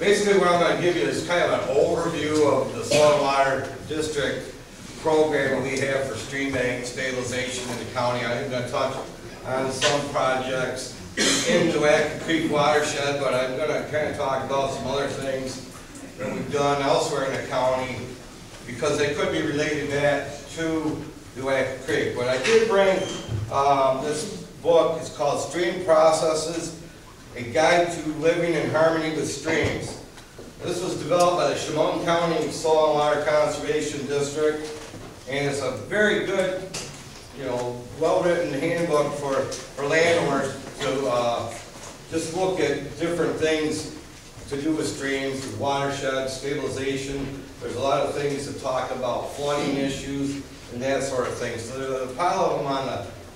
Basically what I'm going to give you is kind of an overview of the soil and water district program we have for streambank stabilization in the county. I'm going to touch on some projects in the Oatka Creek watershed, but I'm going to kind of talk about some other things that we've done elsewhere in the county because they could be related back to the Oatka Creek. But I did bring this book. It's called Stream Processes, A Guide to Living in Harmony with Streams. This was developed by the Wyoming County Soil and Water Conservation District, and it's a very good, well-written handbook for landowners to just look at different things to do with streams, watersheds, stabilization. There's a lot of things that talk about flooding issues and that sort of thing. So there's a pile of them on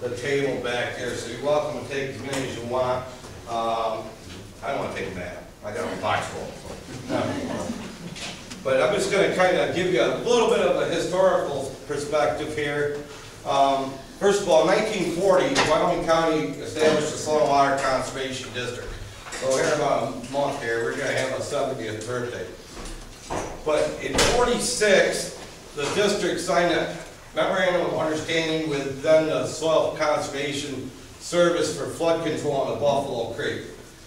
the table back there, so you're welcome to take as many as you want. I don't want to take them back. I got a box full. But I'm just going to kind of give you a little bit of a historical perspective here. First of all, in 1940, Wyoming County established the Soil and Water Conservation District. So here in about a month here, we're going to have a 70th birthday. But in '46, the district signed a memorandum of understanding with then the Soil Conservation Service for flood control on the Buffalo Creek.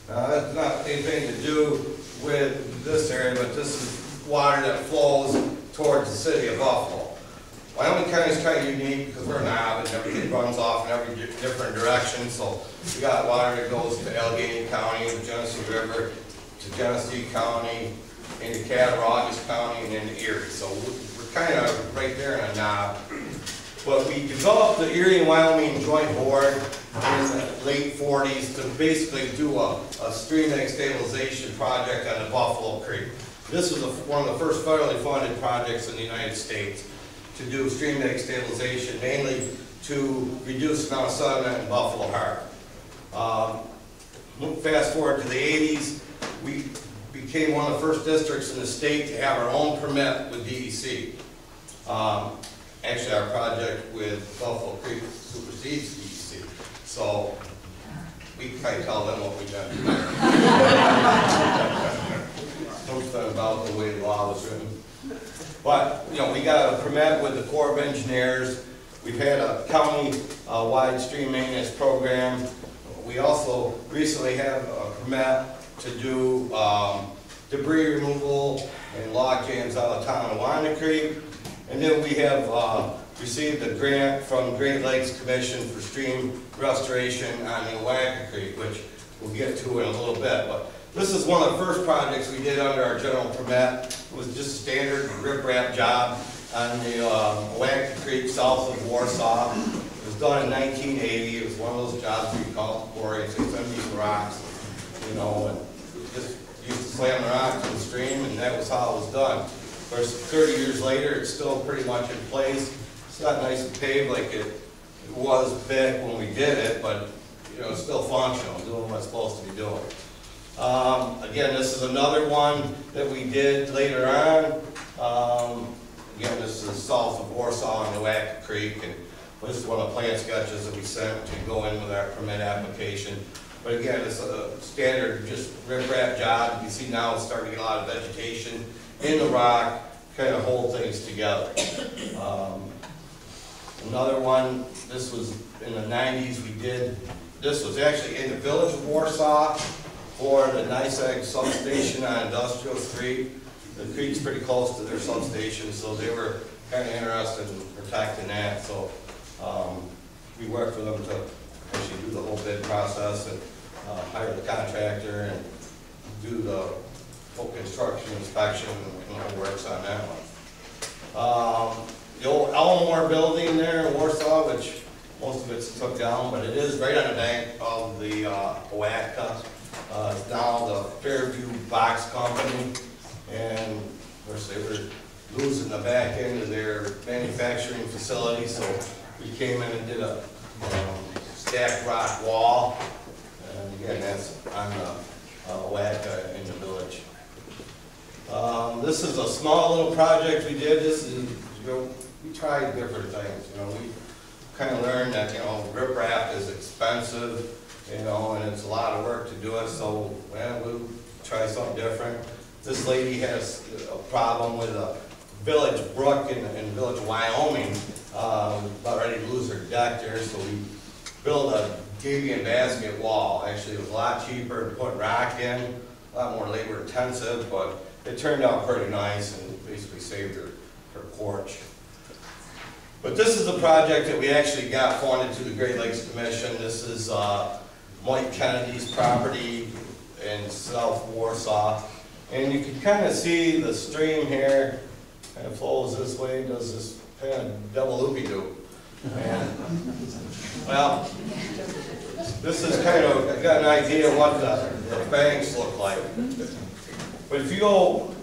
Now, that's not anything to do with this area, but this is water that flows towards the city of Buffalo. Wyoming County is kind of unique because we're a knob and everything runs off in every different direction. So we got water that goes to Allegheny County, the Genesee River, to Genesee County, into Cattaraugus County, and into Erie. So we're kind of right there in a knob. But we developed the Erie and Wyoming Joint Board in the late 40s to basically do a streambank stabilization project on the Buffalo Creek. This was one of the first federally funded projects in the United States to do streambank stabilization, mainly to reduce the amount of sediment in Buffalo Harbor. Fast forward to the 80s, we became one of the first districts in the state to have our own permit with DEC. Actually, our project with Buffalo Creek supersedes DEC, so we can kind of tell them what we've done there. Something about the way the law was written. But, we got a permit with the Corps of Engineers. We've had a county-wide stream maintenance program. We also recently have a permit to do debris removal and log jams out of town of Watersheds Creek. And then we have received a grant from Great Lakes Commission for stream restoration on the Oatka Creek, which we'll get to in a little bit. But this is one of the first projects we did under our general permit. It was just a standard riprap job on the Oatka Creek south of Warsaw. It was done in 1980. It was one of those jobs we call quarry. It's some of these rocks, and just used to slam the rocks in the stream, and that was how it was done. Of course, 30 years later, it's still pretty much in place. It's not nice and paved like it was back when we did it, but it's still functional, doing what it's supposed to be doing. Again, this is another one that we did later on. Again, this is south of Warsaw on the Oatka Creek, and this is one of the plan sketches that we sent to go in with our permit application. But again, it's a standard just riprap job. You see now it's starting to get a lot of vegetation in the rock, kind of hold things together. Another one, this was in the 90s, this was actually in the village of Warsaw for the NYSEG substation on Industrial Street. The creek's pretty close to their substation, so they were kind of interested in protecting that. So we worked with them to actually do the whole bid process and hire the contractor and do the full construction inspection and works on that one. The old Elmore building there in Warsaw, which most of it's took down, but it is right on the bank of the Oatka. It's now the Fairview Box Company, and of course they were losing the back end of their manufacturing facility, so we came in and did a stacked rock wall, and again that's on the Oatka in the village. This is a small little project we did. This is, we tried different things. We kind of learned that riprap is expensive, and it's a lot of work to do it. So we'll try something different. this lady has a problem with a village brook in village Wyoming, about ready to lose her deck there, so we built a gabion basket wall. Actually, it was a lot cheaper to put rock in, a lot more labor intensive, but it turned out pretty nice and basically saved her porch. But this is a project that we actually got funded to the Great Lakes Commission. This is Mike Kennedy's property in South Warsaw. And you can kind of see the stream here kind of flows this way, does this kind of double loopy-doo. And, well, this is kind of, I got an idea of what the banks look like. But if you go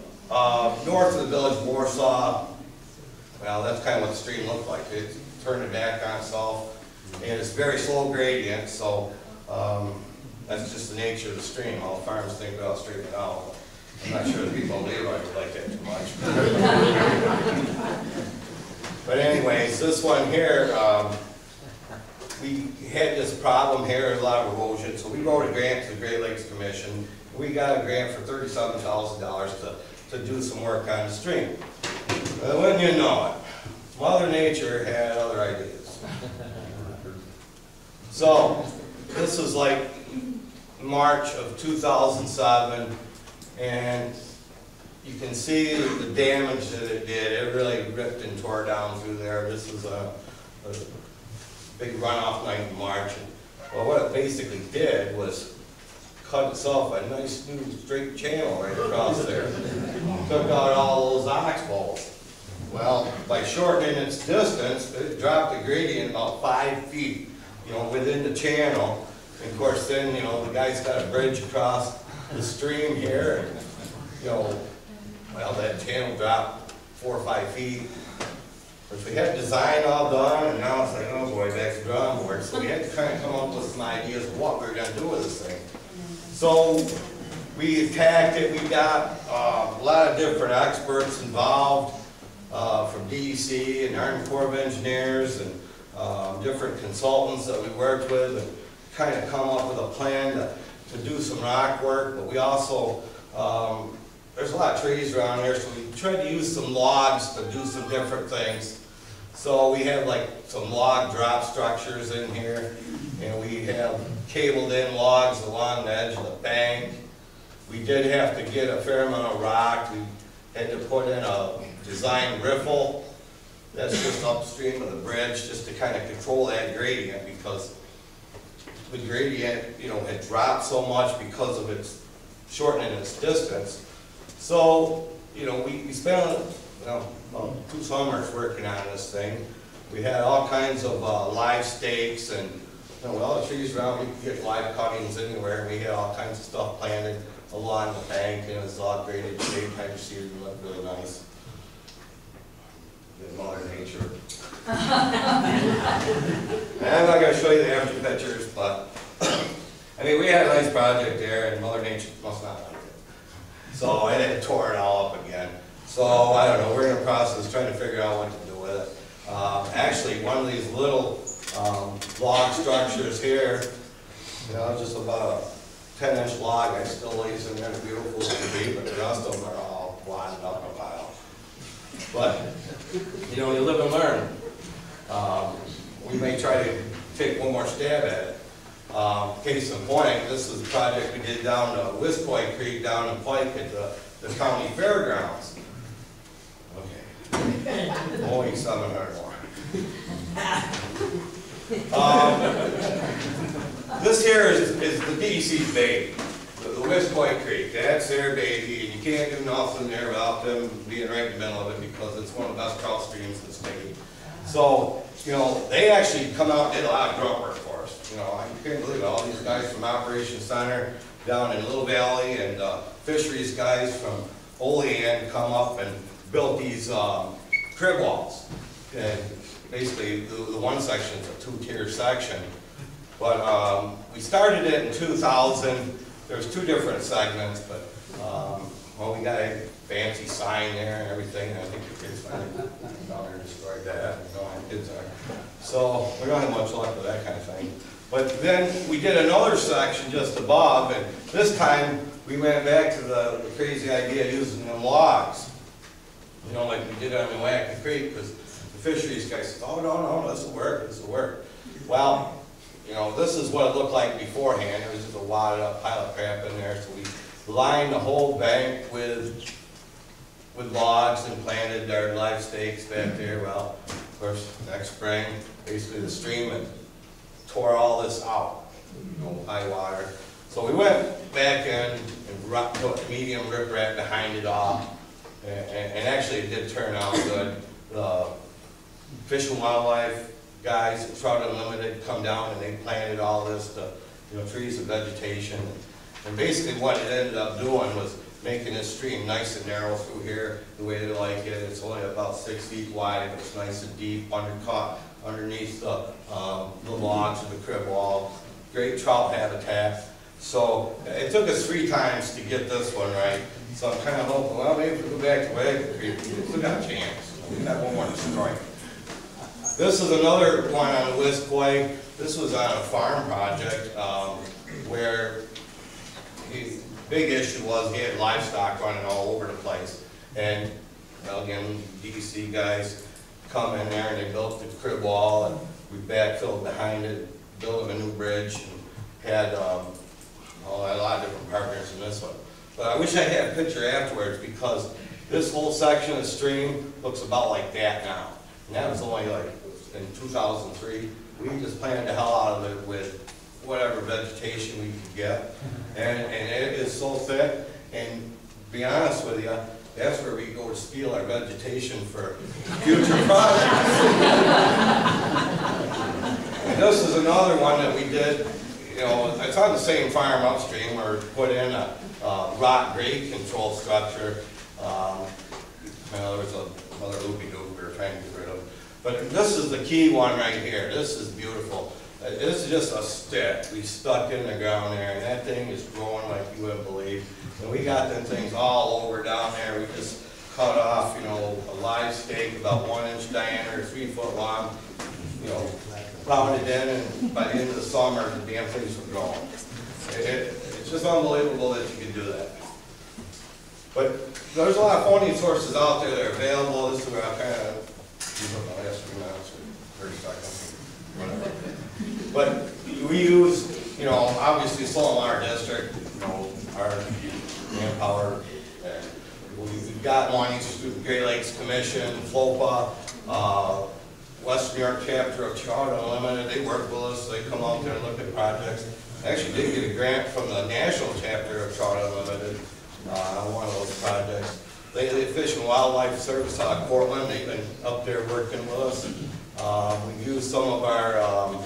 north of the village of Warsaw, well, that's kind of what the stream looked like. It turned it back on itself, and it's very slow gradient, so that's just the nature of the stream. All farms think about straightening it out. I'm not sure the people in Leroy would like that too much. But anyways, this one here, we had this problem here, a lot of erosion, so we wrote a grant to the Great Lakes Commission. We got a grant for $37,000 to do some work on the stream. But wouldn't you know it, Mother Nature had other ideas. So, this is like March of 2007, and you can see the damage that it did. It really ripped and tore down through there. This was a big runoff night in March. Well, what it basically did was cut itself a nice new straight channel right across there. Took out all those ox balls. Well, by shortening its distance, it dropped the gradient about 5 feet, within the channel. And of course, then, the guy's got a bridge across the stream here, and, well, that channel dropped 4 or 5 feet. Of course, we had design all done, and now it's like, oh boy, back to the drawing board. So we had to kind of come up with some ideas of what we were going to do with this thing. So we attacked it. We got a lot of different experts involved, from DEC and Army Corps of Engineers and different consultants that we worked with, and kind of come up with a plan to do some rock work. But we also, there's a lot of trees around here, so we tried to use some logs to do some different things. So we have like some log drop structures in here, and we have cabled in logs along the edge of the bank. We did have to get a fair amount of rock. We had to put in a design riffle that's just upstream of the bridge, just to kind of control that gradient, because the gradient, had dropped so much because of its shortening its distance. So, we spent about 2 summers working on this thing. We had all kinds of live stakes, and with all the trees around, we could get live cuttings anywhere. We had all kinds of stuff planted along the bank, and it was all graded shape. I just see it looked really nice. Good Mother Nature. And I'm not going to show you the after pictures, but I mean, we had a nice project there, and Mother Nature must not like it. So I had to tore it all up again. So I don't know, we're in the process of trying to figure out what to do with it. Actually, one of these little log structures here, just about a 10-inch log, I still lays in there, beautiful as it can be, but the rest of them are all wadded up a pile. But, you live and learn. We may try to take one more stab at it. Case in point, this is a project we did down to Wiskoy Creek down in Pike at the county fairgrounds. Okay, only 700 more. This here is the DEC's baby, the Wiskoy Creek. That's their baby, and you can't do nothing there without them being right in the middle of it, because it's one of the best trout streams in the state. So, they actually come out and did a lot of grunt work for us. I can't believe it. All these guys from Operations Center down in Little Valley, and fisheries guys from Olean come up and built these crib walls. And basically, the one section is a 2-tier section. But we started it in 2000. There's 2 different segments, but well, we got a fancy sign there and everything. And I think the kids finally down there destroyed that. My kids are. So we don't have much luck with that kind of thing. But then we did another section just above, and this time we went back to the crazy idea of using them logs. You know, like we did on the Oatka Creek, because the fisheries guy said, oh, no, this will work, this will work. Well, you know, this is what it looked like beforehand. There was just a wadded up pile of crap in there, so we lined the whole bank with logs and planted our live stakes back there. Well, of course, next spring, basically the stream had tore all this out, you know, high water. So we went back in and put medium riprap behind it all. And actually it did turn out good. The Fish and Wildlife guys at Trout Unlimited come down and they planted all this, trees and vegetation. And basically what it ended up doing was making this stream nice and narrow through here the way they like it. It's only about 6 feet wide, but it's nice and deep, underneath the logs of the crib wall. Great trout habitat. So it took us 3 times to get this one right. So I'm kind of hoping, well, maybe if we go back to Wagon Creek, we still got a chance. We got one more to strike. This is another one on Wiskaway. This was on a farm project where the big issue was he had livestock running all over the place. And well, again, DEC guys come in there and they built the crib wall and we backfilled behind it, built him a new bridge, and had a lot of different partners in this one. But I wish I had a picture afterwards because this whole section of the stream looks about like that now. And that was only like in 2003. We just planted the hell out of it with whatever vegetation we could get. And it is so thick. And to be honest with you, that's where we go to steal our vegetation for future projects. And this is another one that we did. You know, it's on the same farm upstream where we put in a rock grade control structure. There was another loopy-doop we were trying to get rid of. But this is the key one right here. This is beautiful. This is just a stick we stuck in the ground there, and that thing is growing like you wouldn't believe. And we got them things all over down there. We just cut off, a live stake about 1 inch diameter, 3 foot long, rounded in, and by the end of the summer, the damn things were growing. It's just unbelievable that you can do that. But there's a lot of funding sources out there that are available. This is where I kind of use up my last 3 minutes or 30 seconds, whatever. But we use, obviously Solomar District, our manpower. We've got monies through the Great Lakes Commission, FLOPA, Western New York chapter of Trout Unlimited. They work with us. They come out there and look at projects. I actually did get a grant from the national chapter of Trout Unlimited on one of those projects. The Fish and Wildlife Service out of Portland, they've been up there working with us. We've used some of our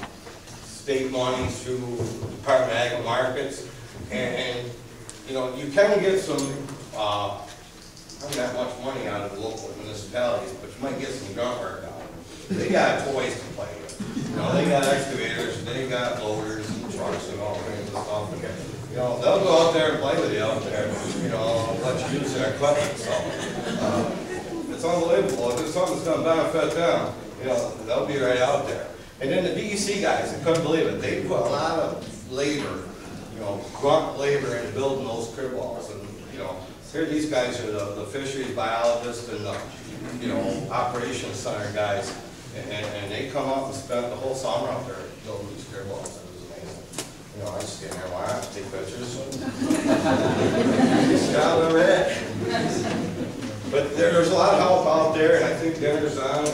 state money through Department of Ag Markets, and you can get some, not that much money out of the local municipalities, but you might get some grunt work out of them. They got toys to play with. They got excavators, they got loaders and trucks and all kinds of stuff. They'll go out there and play with you out there, let you use their equipment. So it's unbelievable. If there's something that's going to benefit them, they'll be right out there. And then the DEC guys, I couldn't believe it. They put a lot of labor, grunt labor into building those crib walls. And here these guys are the fisheries biologists and the operations center guys, and they come up and spend the whole summer out there building these crib walls. I just stand there, why not take pictures? But there's a lot of help out there, and I think dinner's on.